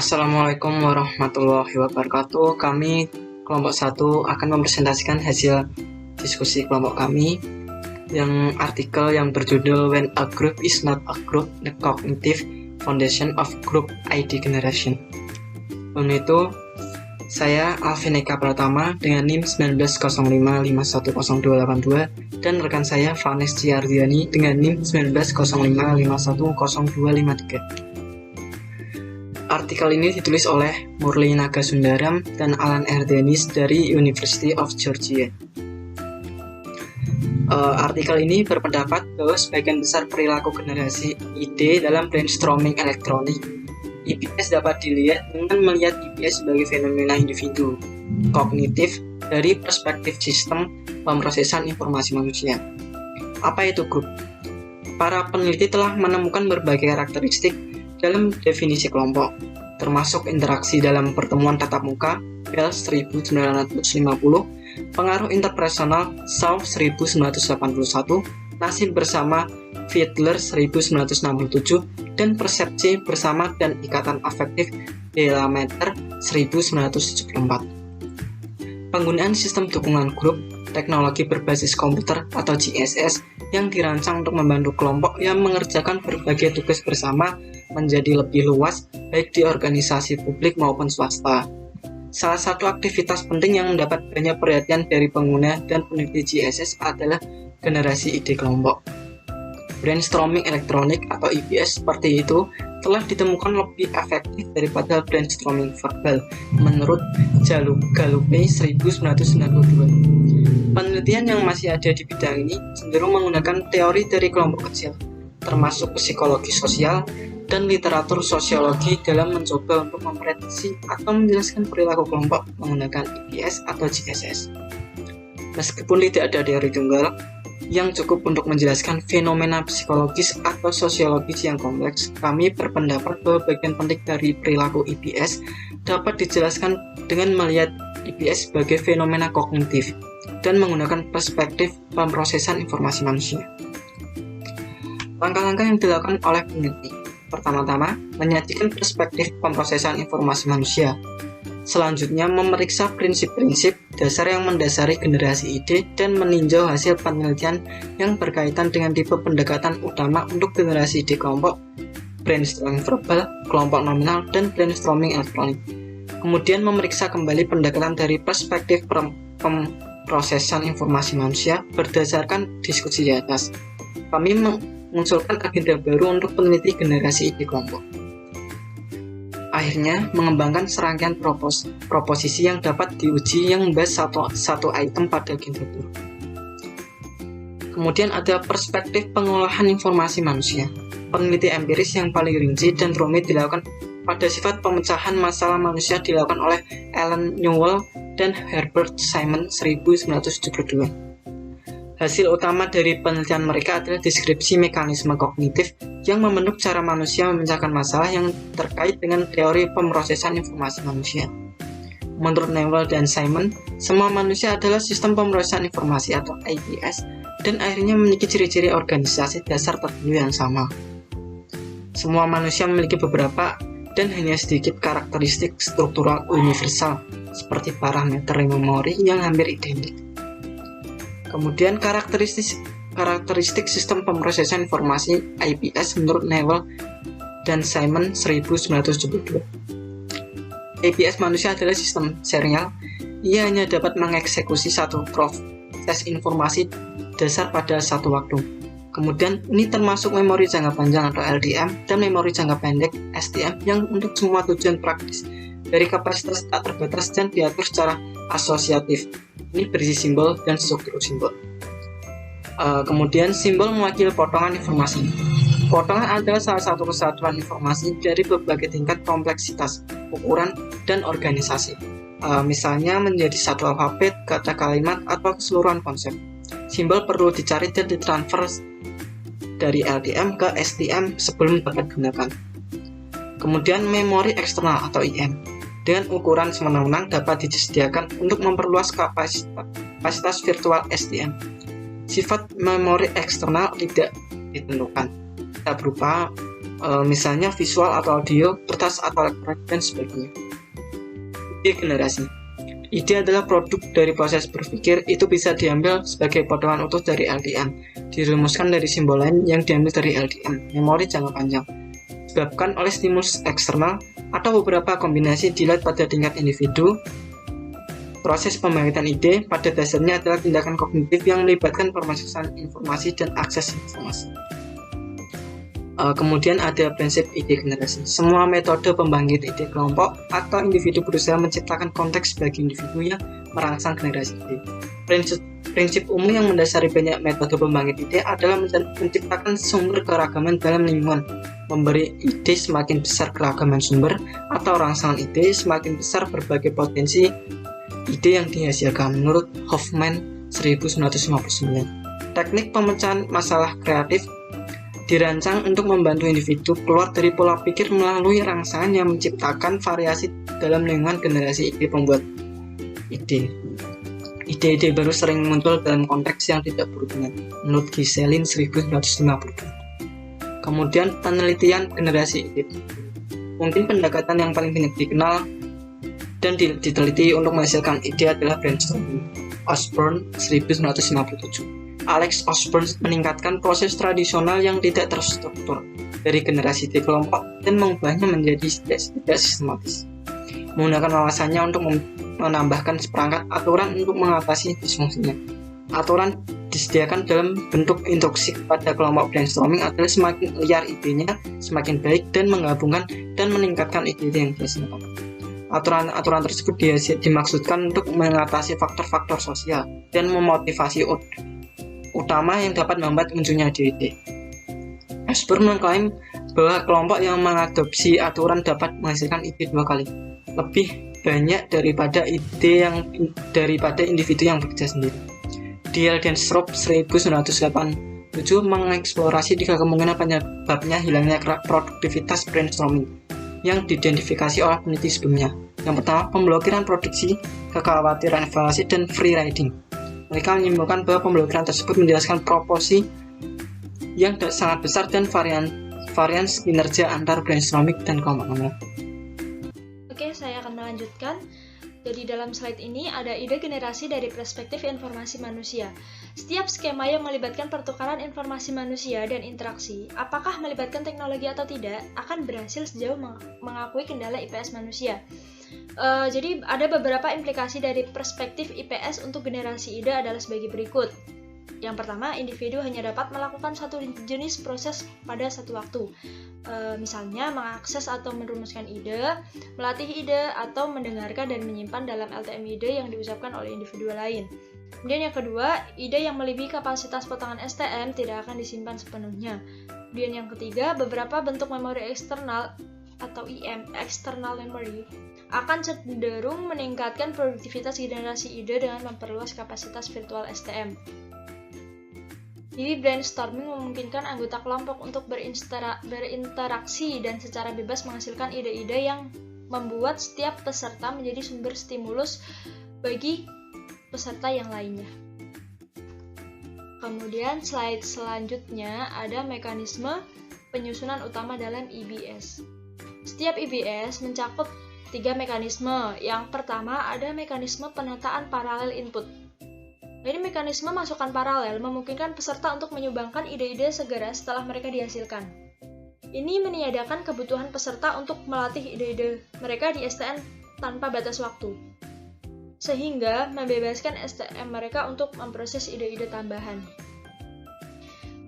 Assalamualaikum warahmatullahi wabarakatuh. Kami kelompok 1 akan mempresentasikan hasil diskusi kelompok kami yang artikel yang berjudul When a Group is Not a Group, The Cognitive Foundation of Group ID Generation. Untuk itu, saya Alvin Eka Pratama dengan NIM 1905510282 dan rekan saya Vanessa Ardiani dengan NIM 1905510253. Artikel ini ditulis oleh Murli Nagasundaram dan Alan R. Dennis dari University of Georgia. Artikel ini berpendapat bahwa sebagian besar perilaku generasi ide dalam brainstorming elektronik IPS dapat dilihat dengan melihat IPS sebagai fenomena individu kognitif dari perspektif sistem pemrosesan informasi manusia. Apa itu grup? Para peneliti telah menemukan berbagai karakteristik dalam definisi kelompok, termasuk interaksi dalam pertemuan tatap muka, Bell 1950, pengaruh interpersonal, Shaw 1981, nasib bersama, Fiedler 1967, dan persepsi bersama dan ikatan afektif, Delameter 1974. Penggunaan sistem dukungan grup, teknologi berbasis komputer atau GSS yang dirancang untuk membantu kelompok yang mengerjakan berbagai tugas bersama menjadi lebih luas, baik di organisasi publik maupun swasta. Salah satu aktivitas penting yang mendapat banyak perhatian dari pengguna dan peneliti GSS adalah generasi ide kelompok. Brainstorming elektronik atau IPS seperti itu telah ditemukan lebih efektif daripada brainstorming verbal, menurut Gallupi 1992. Penelitian yang masih ada di bidang ini cenderung menggunakan teori dari kelompok kecil, termasuk psikologi sosial dan literatur sosiologi dalam mencoba untuk memprediksi atau menjelaskan perilaku kelompok menggunakan IPS atau GSS. Meskipun tidak ada teori tunggal yang cukup untuk menjelaskan fenomena psikologis atau sosiologis yang kompleks, kami berpendapat bahwa bagian penting dari perilaku IPS dapat dijelaskan dengan melihat IPS sebagai fenomena kognitif dan menggunakan perspektif pemrosesan informasi manusia. Langkah-langkah yang dilakukan oleh peneliti: pertama-tama, menyajikan perspektif pemrosesan informasi manusia. Selanjutnya, memeriksa prinsip-prinsip dasar yang mendasari generasi ide dan meninjau hasil penelitian yang berkaitan dengan tipe pendekatan utama untuk generasi ide kelompok, brainstorming verbal, kelompok nominal, dan brainstorming elektronik. Kemudian memeriksa kembali pendekatan dari perspektif pemrosesan informasi manusia berdasarkan diskusi di atas. Kami mengusulkan agenda baru untuk peneliti generasi ide kelompok. Akhirnya, mengembangkan serangkaian proposisi yang dapat diuji yang membahas satu item pada agenda baru. Kemudian ada perspektif pengolahan informasi manusia. Peneliti empiris yang paling rinci dan rumit dilakukan pada sifat pemecahan masalah manusia dilakukan oleh Alan Newell dan Herbert Simon 1972. Hasil utama dari penelitian mereka adalah deskripsi mekanisme kognitif yang membentuk cara manusia memecahkan masalah yang terkait dengan teori pemrosesan informasi manusia. Menurut Newell dan Simon, semua manusia adalah sistem pemrosesan informasi atau IPS dan akhirnya memiliki ciri-ciri organisasi dasar tertentu yang sama. Semua manusia memiliki beberapa dan hanya sedikit karakteristik struktural universal seperti parameter memori yang hampir identik. Kemudian karakteristik sistem pemrosesan informasi IPS menurut Newell dan Simon 1972. IPS manusia adalah sistem serial. Ia hanya dapat mengeksekusi satu proses informasi dasar pada satu waktu. Kemudian ini termasuk memori jangka panjang atau LDM dan memori jangka pendek STM yang untuk semua tujuan praktis dari kapasitas tak terbatas dan diatur secara asosiatif. Ini berisi simbol dan struktur simbol. Kemudian simbol mewakili potongan informasi. Potongan adalah salah satu kesatuan informasi dari berbagai tingkat kompleksitas, ukuran, dan organisasi. Misalnya menjadi satu alfabet, kata kalimat, atau keseluruhan konsep. Simbol perlu dicari dan ditransfer dari LDM ke STM sebelum dapat digunakan. Kemudian memori eksternal atau IM. Dengan ukuran sewenang-wenang dapat disediakan untuk memperluas kapasitas virtual STM. Sifat memori eksternal tidak ditentukan, bisa berupa misalnya visual atau audio, kertas atau elektronik, dan sebagainya. Ide generasi. Ide adalah produk dari proses berpikir. Itu bisa diambil sebagai potongan utuh dari LDM, dirumuskan dari simbol lain yang diambil dari LDM, memori jangka panjang, disebabkan oleh stimulus eksternal atau beberapa kombinasi dilihat pada tingkat individu. Proses pembangkitan ide pada dasarnya adalah tindakan kognitif yang melibatkan pemrosesan informasi dan akses informasi. Kemudian ada prinsip ide generasi. Semua metode pembangkit ide kelompok atau individu berusaha menciptakan konteks bagi individu yang merangsang generasi ide. Prinsip umum yang mendasari banyak metode pembangkit ide adalah menciptakan sumber keragaman dalam lingkungan, memberi ide semakin besar keragaman sumber atau rangsangan ide, semakin besar berbagai potensi ide yang dihasilkan, menurut Hoffman 1959. Teknik pemecahan masalah kreatif dirancang untuk membantu individu keluar dari pola pikir melalui rangsangan yang menciptakan variasi dalam lingkungan generasi ide pembuat ide. Ide-ide baru sering muncul dalam konteks yang tidak berhubungan, menurut Giselin 1952. Kemudian penelitian generasi ide. Mungkin pendekatan yang paling banyak dikenal dan diteliti untuk menghasilkan ide adalah brainstorming. Osborne 1957. Alex Osborne meningkatkan proses tradisional yang tidak terstruktur dari generasi ide kelompok dan mengubahnya menjadi tidak sistematis. Menggunakan wawasannya untuk menambahkan seperangkat aturan untuk mengatasi disfungsinya. Aturan disediakan dalam bentuk instruksi kepada kelompok brainstorming adalah semakin liar idenya, semakin baik dan menggabungkan dan meningkatkan ide-ide yang dihasilkan. Aturan-aturan tersebut dimaksudkan untuk mengatasi faktor-faktor sosial dan memotivasi utama yang dapat membuat munculnya ide-ide. Osborne mengklaim bahwa kelompok yang mengadopsi aturan dapat menghasilkan ide 2 kali lebih banyak daripada individu yang bekerja sendiri. Diel dan Stroop 1987 mengeksplorasi 3 kemungkinan penyebabnya hilangnya produktivitas brainstorming yang diidentifikasi oleh peneliti sebelumnya. Yang pertama, pemblokiran produksi, kekhawatiran evaluasi, dan free riding. Mereka menyimpulkan bahwa pemblokiran tersebut menjelaskan proporsi yang sangat besar dan varian kinerja antar brainstorming dan kelompok. Oke, saya akan melanjutkan. Jadi dalam slide ini ada ide generasi dari perspektif informasi manusia. Setiap skema yang melibatkan pertukaran informasi manusia dan interaksi, apakah melibatkan teknologi atau tidak, akan berhasil sejauh mengakui kendala IPS manusia. Jadi ada beberapa implikasi dari perspektif IPS untuk generasi ide adalah sebagai berikut. Yang pertama, individu hanya dapat melakukan satu jenis proses pada satu waktu. Misalnya, mengakses atau merumuskan ide, melatih ide, atau mendengarkan dan menyimpan dalam LTM ide yang diucapkan oleh individu lain. Kemudian yang kedua, ide yang melebihi kapasitas potongan STM tidak akan disimpan sepenuhnya. Kemudian yang ketiga, beberapa bentuk memori eksternal atau IM, external memory, akan cenderung meningkatkan produktivitas generasi ide dengan memperluas kapasitas virtual STM. Jadi brainstorming memungkinkan anggota kelompok untuk berinteraksi dan secara bebas menghasilkan ide-ide yang membuat setiap peserta menjadi sumber stimulus bagi peserta yang lainnya. Kemudian slide selanjutnya ada mekanisme penyusunan utama dalam IBS. Setiap IBS mencakup 3 mekanisme. Yang pertama ada mekanisme penataan paralel input. Jadi mekanisme masukan paralel memungkinkan peserta untuk menyumbangkan ide-ide segera setelah mereka dihasilkan. Ini meniadakan kebutuhan peserta untuk melatih ide-ide mereka di STM tanpa batas waktu, sehingga membebaskan STM mereka untuk memproses ide-ide tambahan.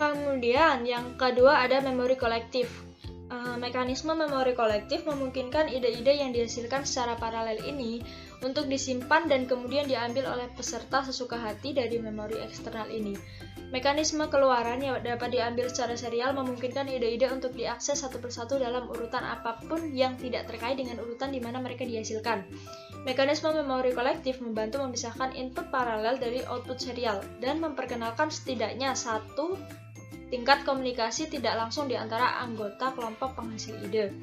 Kemudian yang kedua ada memori kolektif. Mekanisme memori kolektif memungkinkan ide-ide yang dihasilkan secara paralel ini untuk disimpan dan kemudian diambil oleh peserta sesuka hati dari memori eksternal ini. Mekanisme keluaran yang dapat diambil secara serial memungkinkan ide-ide untuk diakses satu persatu dalam urutan apapun yang tidak terkait dengan urutan di mana mereka dihasilkan. Mekanisme memori kolektif membantu memisahkan input paralel dari output serial dan memperkenalkan setidaknya satu tingkat komunikasi tidak langsung di antara anggota kelompok penghasil ide.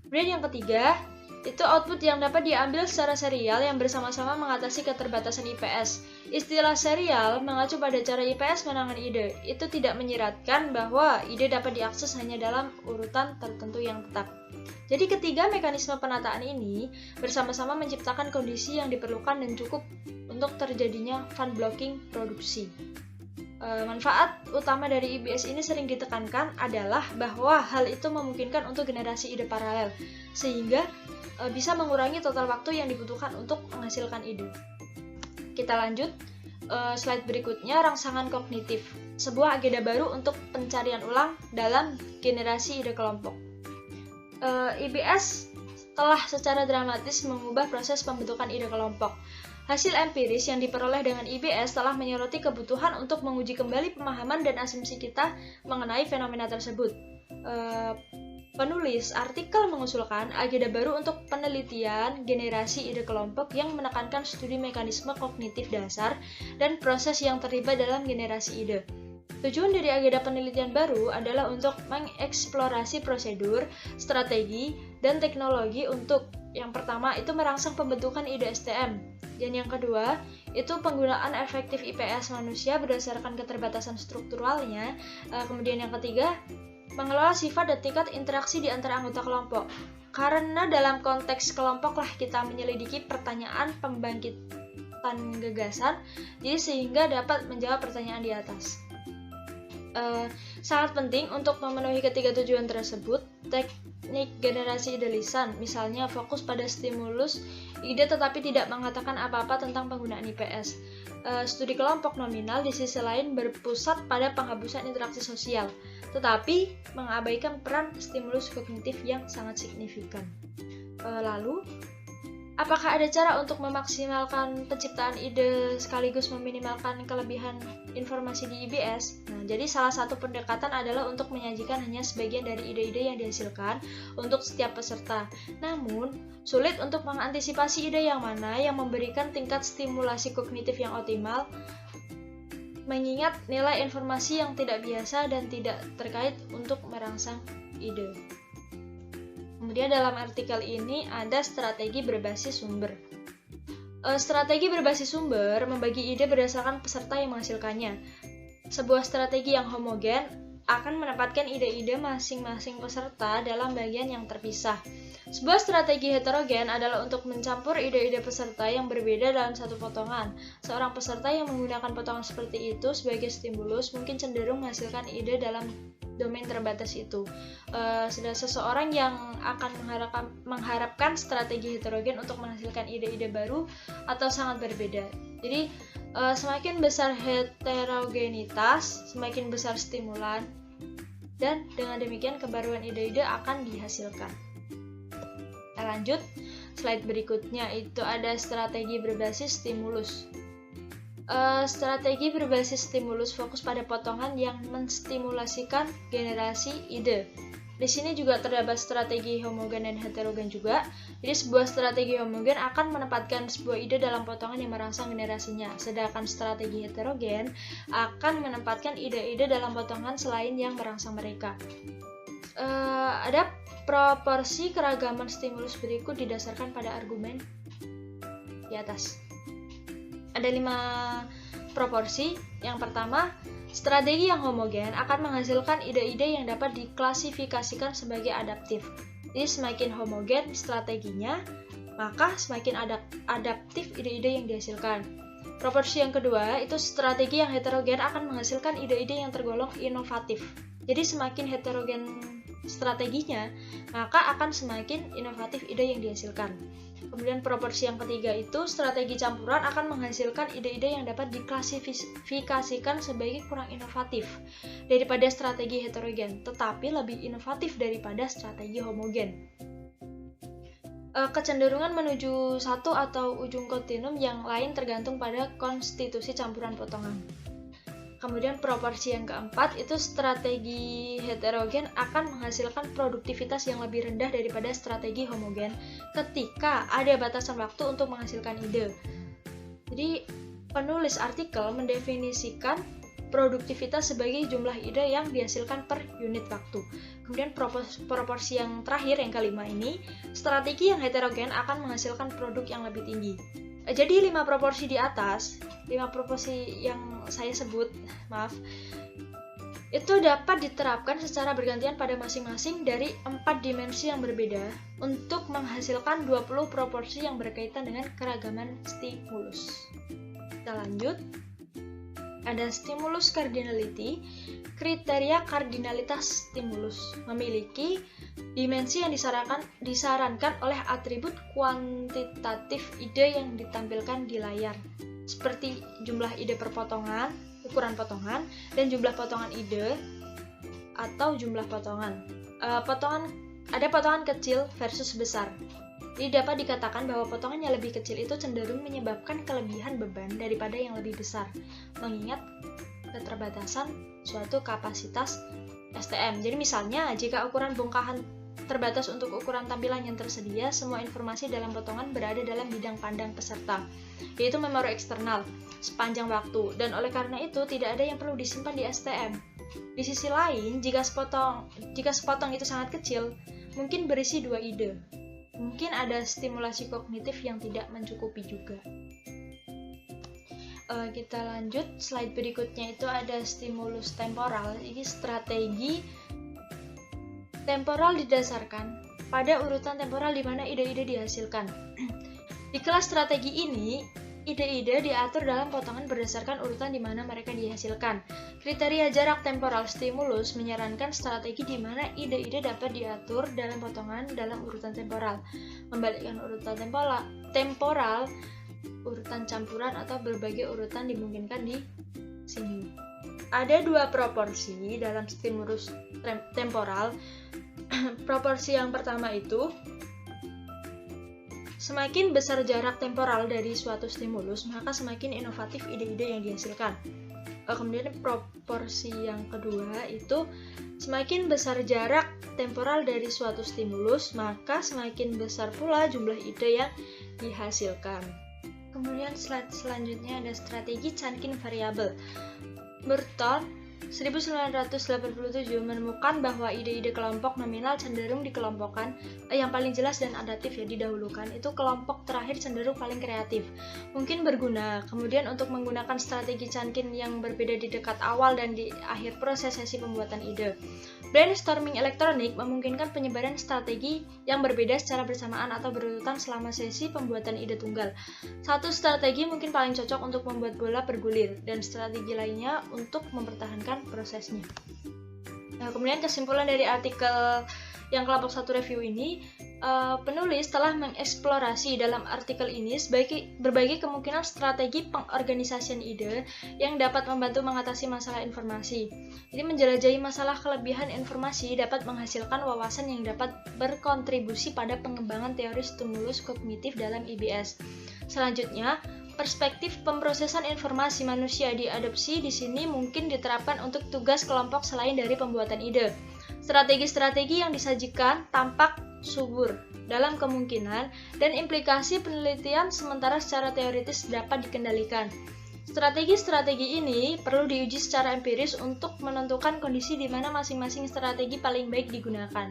Kemudian yang ketiga, Itu output yang dapat diambil secara serial yang bersama-sama mengatasi keterbatasan IPS. Istilah serial mengacu pada cara IPS menangani ide. Itu tidak menyiratkan bahwa ide dapat diakses hanya dalam urutan tertentu yang tetap. Jadi ketiga mekanisme penataan ini bersama-sama menciptakan kondisi yang diperlukan dan cukup untuk terjadinya fund blocking produksi. Manfaat utama dari IBS ini sering ditekankan adalah bahwa hal itu memungkinkan untuk generasi ide paralel, sehingga bisa mengurangi total waktu yang dibutuhkan untuk menghasilkan ide. Kita lanjut, slide berikutnya, rangsangan kognitif, sebuah agenda baru untuk pencarian ulang dalam generasi ide kelompok. IBS telah secara dramatis mengubah proses pembentukan ide kelompok. Hasil empiris yang diperoleh dengan IBS telah menyoroti kebutuhan untuk menguji kembali pemahaman dan asumsi kita mengenai fenomena tersebut. Penulis artikel mengusulkan agenda baru untuk penelitian generasi ide kelompok yang menekankan studi mekanisme kognitif dasar dan proses yang terlibat dalam generasi ide. Tujuan dari agenda penelitian baru adalah untuk mengeksplorasi prosedur, strategi, dan teknologi untuk yang pertama itu merangsang pembentukan ide STM, dan yang kedua itu penggunaan efektif IPS manusia berdasarkan keterbatasan strukturalnya. Kemudian yang ketiga, mengelola sifat dan tingkat interaksi di antara anggota kelompok. Karena dalam konteks kelompok lah kita menyelidiki pertanyaan pembangkitan gagasan, jadi sehingga dapat menjawab pertanyaan di atas. Sangat penting untuk memenuhi ketiga tujuan tersebut, teknik generasi ide lisan, misalnya fokus pada stimulus ide tetapi tidak mengatakan apa-apa tentang penggunaan IPS. Studi kelompok nominal di sisi lain berpusat pada penghapusan interaksi sosial, tetapi mengabaikan peran stimulus kognitif yang sangat signifikan. Lalu, apakah ada cara untuk memaksimalkan penciptaan ide sekaligus meminimalkan kelebihan informasi di IBS? Nah, jadi salah satu pendekatan adalah untuk menyajikan hanya sebagian dari ide-ide yang dihasilkan untuk setiap peserta. Namun, sulit untuk mengantisipasi ide yang mana yang memberikan tingkat stimulasi kognitif yang optimal, mengingat nilai informasi yang tidak biasa dan tidak terkait untuk merangsang ide. Kemudian dalam artikel ini ada strategi berbasis sumber. Strategi berbasis sumber membagi ide berdasarkan peserta yang menghasilkannya. Sebuah strategi yang homogen akan menempatkan ide-ide masing-masing peserta dalam bagian yang terpisah. Sebuah strategi heterogen adalah untuk mencampur ide-ide peserta yang berbeda dalam satu potongan. Seorang peserta yang menggunakan potongan seperti itu sebagai stimulus mungkin cenderung menghasilkan ide dalam domain terbatas itu. Sedang seseorang yang akan mengharapkan strategi heterogen untuk menghasilkan ide-ide baru atau sangat berbeda. Jadi semakin besar heterogenitas, semakin besar stimulan, dan dengan demikian kebaruan ide-ide akan dihasilkan. Kita lanjut, slide berikutnya itu ada strategi berbasis stimulus. Strategi berbasis stimulus fokus pada potongan yang menstimulasikan generasi ide. Di sini juga terdapat strategi homogen dan heterogen juga. Jadi sebuah strategi homogen akan menempatkan sebuah ide dalam potongan yang merangsang generasinya, sedangkan strategi heterogen akan menempatkan ide-ide dalam potongan selain yang merangsang mereka. Ada proporsi keragaman stimulus berikut didasarkan pada argumen di atas. Ada 5 proporsi. Yang pertama, strategi yang homogen akan menghasilkan ide-ide yang dapat diklasifikasikan sebagai adaptif. Jadi semakin homogen strateginya, maka semakin adaptif ide-ide yang dihasilkan. Proporsi yang kedua, itu strategi yang heterogen akan menghasilkan ide-ide yang tergolong inovatif. Jadi semakin heterogen strateginya, maka akan semakin inovatif ide yang dihasilkan. Kemudian proporsi yang ketiga itu strategi campuran akan menghasilkan ide-ide yang dapat diklasifikasikan sebagai kurang inovatif daripada strategi heterogen, tetapi lebih inovatif daripada strategi homogen. Kecenderungan menuju satu atau ujung kontinum yang lain tergantung pada konstitusi campuran potongan. Kemudian proporsi yang keempat itu strategi heterogen akan menghasilkan produktivitas yang lebih rendah daripada strategi homogen ketika ada batasan waktu untuk menghasilkan ide. Jadi penulis artikel mendefinisikan produktivitas sebagai jumlah ide yang dihasilkan per unit waktu. Kemudian proporsi yang terakhir, yang kelima ini, strategi yang heterogen akan menghasilkan produk yang lebih tinggi. Jadi 5 proporsi di atas, 5 proporsi yang saya sebut, itu dapat diterapkan secara bergantian pada masing-masing dari 4 dimensi yang berbeda untuk menghasilkan 20 proporsi yang berkaitan dengan keragaman stimulus. Kita lanjut. Ada stimulus cardinality. Kriteria kardinalitas stimulus memiliki dimensi yang disarankan oleh atribut kuantitatif ide yang ditampilkan di layar, seperti jumlah ide per potongan, ukuran potongan, dan jumlah potongan ide atau jumlah potongan. Ada potongan kecil versus besar. Jadi dapat dikatakan bahwa potongan yang lebih kecil itu cenderung menyebabkan kelebihan beban daripada yang lebih besar, mengingat keterbatasan suatu kapasitas STM. Jadi misalnya, jika ukuran bongkahan terbatas untuk ukuran tampilan yang tersedia, semua informasi dalam potongan berada dalam bidang pandang peserta, yaitu memori eksternal, sepanjang waktu, dan oleh karena itu tidak ada yang perlu disimpan di STM. Di sisi lain, jika sepotong itu sangat kecil, mungkin berisi 2 ide. Mungkin ada stimulasi kognitif yang tidak mencukupi juga. Kita lanjut, slide berikutnya itu ada stimulus temporal. Ini strategi temporal didasarkan pada urutan temporal di mana ide-ide dihasilkan. Di kelas strategi ini, ide-ide diatur dalam potongan berdasarkan urutan di mana mereka dihasilkan. Kriteria jarak temporal stimulus menyarankan strategi di mana ide-ide dapat diatur dalam potongan dalam urutan temporal. Membalikkan urutan temporal, urutan campuran atau berbagai urutan dimungkinkan di sini. Ada 2 proporsi dalam stimulus temporal. Proporsi yang pertama itu, semakin besar jarak temporal dari suatu stimulus, maka semakin inovatif ide-ide yang dihasilkan. Kemudian proporsi yang kedua itu, semakin besar jarak temporal dari suatu stimulus, maka semakin besar pula jumlah ide yang dihasilkan. Kemudian slide selanjutnya ada strategi chunking variable. Burton 1987 menemukan bahwa ide-ide kelompok nominal cenderung dikelompokkan, yang paling jelas dan adaptif ya didahulukan, itu kelompok terakhir cenderung paling kreatif. Mungkin berguna kemudian untuk menggunakan strategi Chunkin yang berbeda di dekat awal dan di akhir proses sesi pembuatan ide. Brainstorming elektronik memungkinkan penyebaran strategi yang berbeda secara bersamaan atau berurutan selama sesi pembuatan ide tunggal. Satu strategi mungkin paling cocok untuk membuat bola bergulir, dan strategi lainnya untuk mempertahankan prosesnya. Nah, kemudian kesimpulan dari artikel yang kelompok 1 review ini, penulis telah mengeksplorasi dalam artikel ini berbagai kemungkinan strategi pengorganisasian ide yang dapat membantu mengatasi masalah informasi. Jadi menjelajahi masalah kelebihan informasi dapat menghasilkan wawasan yang dapat berkontribusi pada pengembangan teori stimulus kognitif dalam IBS. Selanjutnya, perspektif pemrosesan informasi manusia diadopsi di sini mungkin diterapkan untuk tugas kelompok selain dari pembuatan ide. Strategi-strategi yang disajikan tampak subur dalam kemungkinan dan implikasi penelitian sementara secara teoritis dapat dikendalikan. Strategi-strategi ini perlu diuji secara empiris untuk menentukan kondisi di mana masing-masing strategi paling baik digunakan.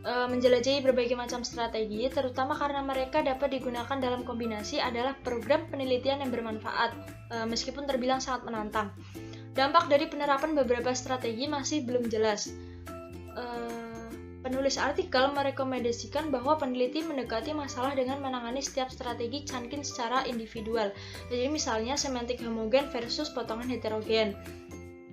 Menjelajahi berbagai macam strategi, terutama karena mereka dapat digunakan dalam kombinasi, adalah program penelitian yang bermanfaat, meskipun terbilang sangat menantang. Dampak dari penerapan beberapa strategi masih belum jelas. Penulis artikel merekomendasikan bahwa peneliti mendekati masalah dengan menangani setiap strategi Chunkin secara individual. Jadi misalnya semantik homogen versus potongan heterogen.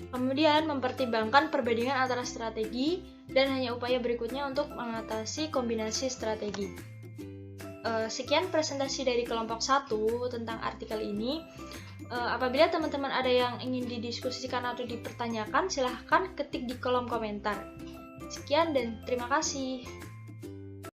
Kemudian mempertimbangkan perbandingan antara strategi dan hanya upaya berikutnya untuk mengatasi kombinasi strategi. Sekian presentasi dari kelompok 1 tentang artikel ini. Apabila teman-teman ada yang ingin didiskusikan atau dipertanyakan, silahkan ketik di kolom komentar. Sekian dan terima kasih.